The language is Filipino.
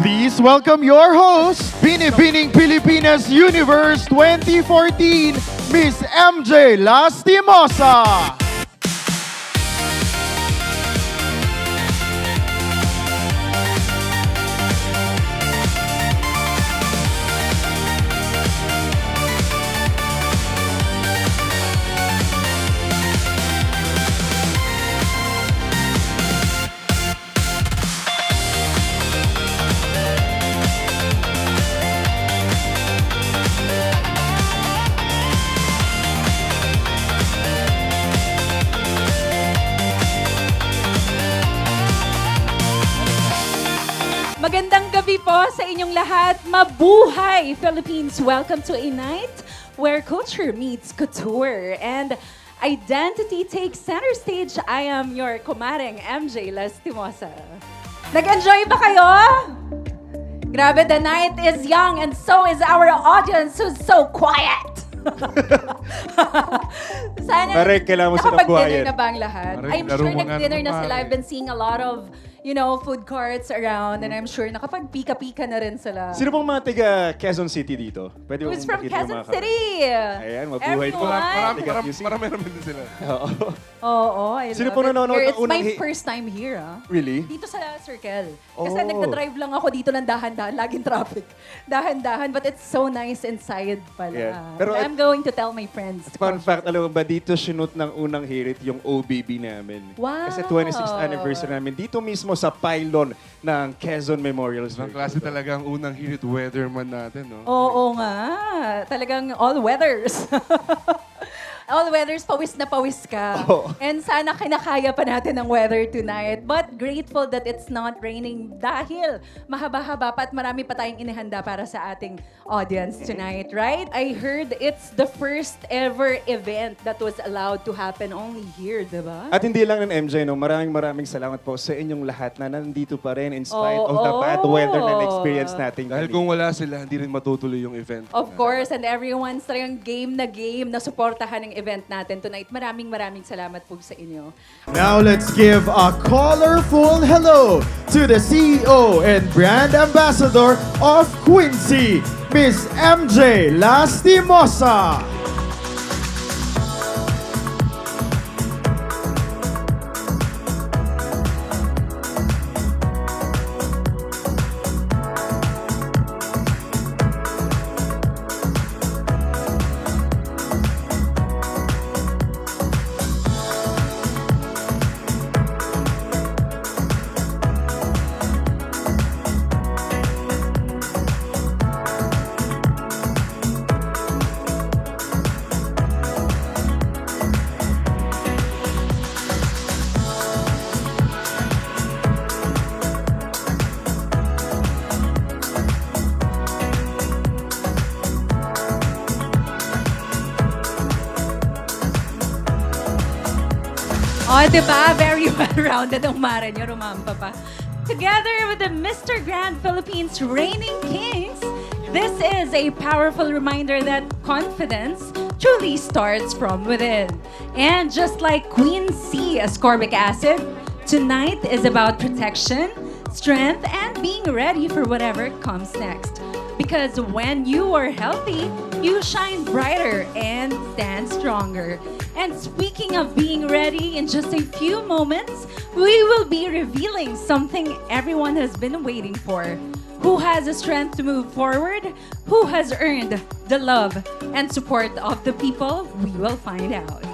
Please welcome your host, Binibining Pilipinas Universe 2014, Miss MJ Lastimosa. Magandang gabi po sa inyong lahat. Mabuhay, Philippines! Welcome to a night where culture meets couture and identity takes center stage. I am your kumareng MJ Lastimosa. Nag-enjoy ba kayo? Grabe, the night is young and so is our audience who's so quiet. Sana Pare, kailangan mo silang nakapag-dinner buhayin. na ba ang lahat? Pare, I'm laro sure mo nga nag-dinner na naman, sila. pare. I've been seeing a lot of, food carts around and I'm sure nakapag-pika-pika na rin sila. Sino pong mga taga Quezon City dito? Pwede Who's mong from makita yung Quezon mga City? Ayan, mabuhay po. Everyone? Marami din sila. Oo. Oo, I Sino love po it. nanonood Here, ng it's my unang first time here, ah. Really? Dito sa Circle. Kasi Oh. nagda-drive lang ako dito ng dahan-dahan. Laging traffic. Dahan-dahan. But it's so nice inside pala. Yeah. Pero I'm going to tell my friends. Fun fact, alam mo ba, dito sinut ng unang hirit yung OBB namin. Wow. Kasi 26th anniversary namin. Dito mismo sa pylon ng Quezon Memorial Ang Circle. klase talaga ang unang hirit weatherman natin, no? Oo nga. Talagang all weathers. All weathers, pawis na pawis ka. Oo. And sana kinakaya pa natin ang weather tonight. But grateful that it's not raining dahil mahaba-haba pa at marami pa tayong inihanda para sa ating audience tonight, right? I heard it's the first ever event that was allowed to happen only here, di ba? At hindi lang ng MJ, no? Maraming salamat po sa inyong lahat na nandito pa rin in spite Oo. of the bad weather na na-experience natin. Dahil kung wala sila, hindi rin matutuloy yung event. Of course, and everyone's talagang game na supportahan ng event natin tonight. Maraming salamat po sa inyo. Now let's give a colorful hello to the CEO and brand ambassador of Quincy, Miss MJ Lastimosa. Oh, diba? Very well-rounded ang Mara niyo, rumampa pa. Together with the Mr. Grand Philippines Reigning Kings, this is a powerful reminder that confidence truly starts from within. And just like Queen C ascorbic acid, tonight is about protection, strength, and being ready for whatever comes next. Because when you are healthy, you shine brighter and stand stronger. And speaking of being ready, in just a few moments, we will be revealing something everyone has been waiting for. Who has the strength to move forward? Who has earned the love and support of the people? We will find out.